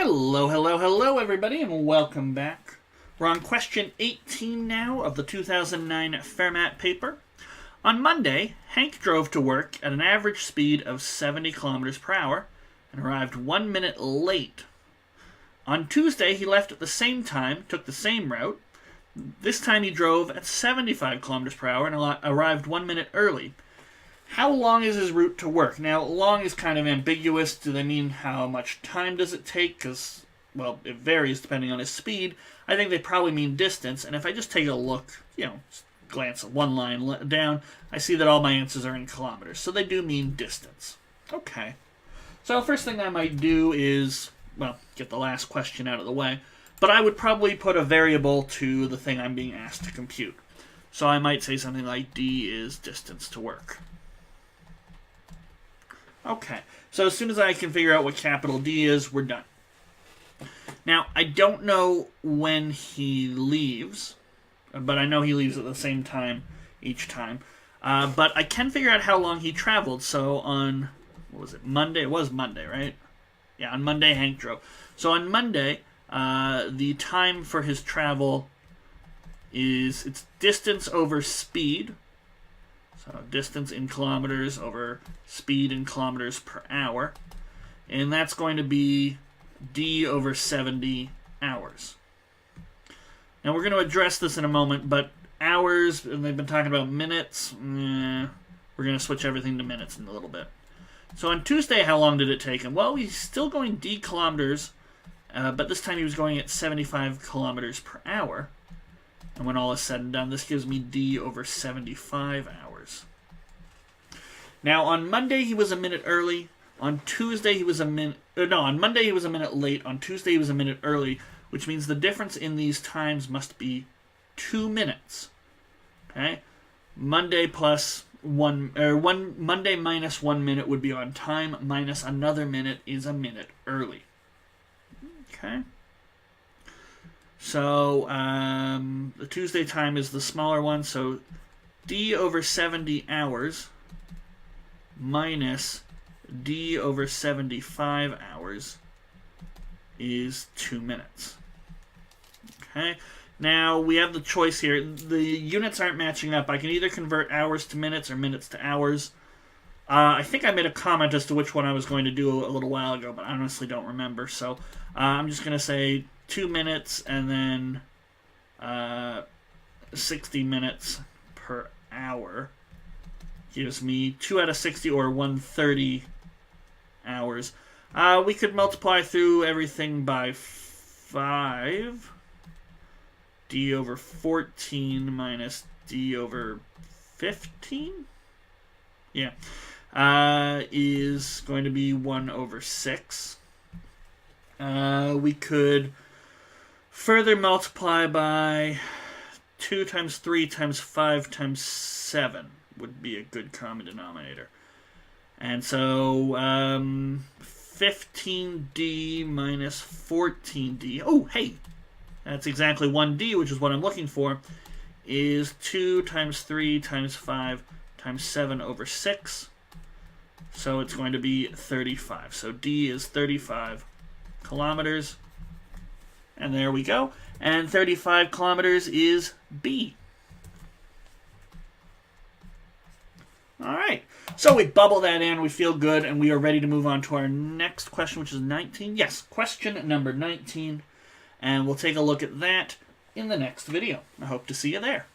Hello, hello, hello, everybody, and welcome back. We're on question 18 now of the 2009 Fermat paper. On Monday, Hank drove to work at an average speed of 70 kilometers per hour and arrived 1 minute late. On Tuesday, he left at the same time, took the same route. This time he drove at 75 kilometers per hour and arrived 1 minute early. How long is his route to work? Now, long is kind of ambiguous. Do they mean how much time does it take? Because, well, it varies depending on his speed. I think they probably mean distance. And if I just take a look, glance at one line down, I see that all my answers are in kilometers. So they do mean distance. Okay. So first thing I might do is, get the last question out of the way. But I would probably put a variable to the thing I'm being asked to compute. So I might say something like d is distance to work. Okay, so as soon as I can figure out what capital D is, we're done. Now, I don't know when he leaves, but I know he leaves at the same time each time. But I can figure out how long he traveled. So on, Monday? It was Monday, right? Yeah, on Monday, Hank drove. So on Monday, the time for his travel it's distance over speed. So distance in kilometers over speed in kilometers per hour. And that's going to be d over 70 hours. Now we're going to address this in a moment, but hours, and they've been talking about minutes, we're going to switch everything to minutes in a little bit. So on Tuesday, how long did it take him? Well, he's still going d kilometers, but this time he was going at 75 kilometers per hour. And when all is said and done, this gives me d over 75 hours. Now, on Monday, he was a minute early. On Tuesday, he was on Monday, he was a minute late. On Tuesday, he was a minute early, which means the difference in these times must be 2 minutes. Okay? Monday Monday minus 1 minute would be on time, minus another minute is a minute early. Okay? So, the Tuesday time is the smaller one, so d over 70 hours minus d over 75 hours is 2 minutes. Okay, now we have the choice here. The units aren't matching up. I can either convert hours to minutes or minutes to hours. I think I made a comment as to which one I was going to do a little while ago, but I honestly don't remember. So I'm just going to say 2 minutes and then 60 minutes per hour gives me 2 out of 60 or 130 hours. We could multiply through everything by 5. D over 14 minus D over 15? Yeah. Is going to be 1 over 6. We could further multiply by 2 times 3 times 5 times 7 would be a good common denominator. And so 15d minus 14d. Oh, hey! That's exactly 1d, which is what I'm looking for, is 2 times 3 times 5 times 7 over 6. So it's going to be 35. So d is 35 kilometers. And there we go. And 35 kilometers is B. All right. So we bubble that in. We feel good. And we are ready to move on to our next question, which is 19. Yes, question number 19. And we'll take a look at that in the next video. I hope to see you there.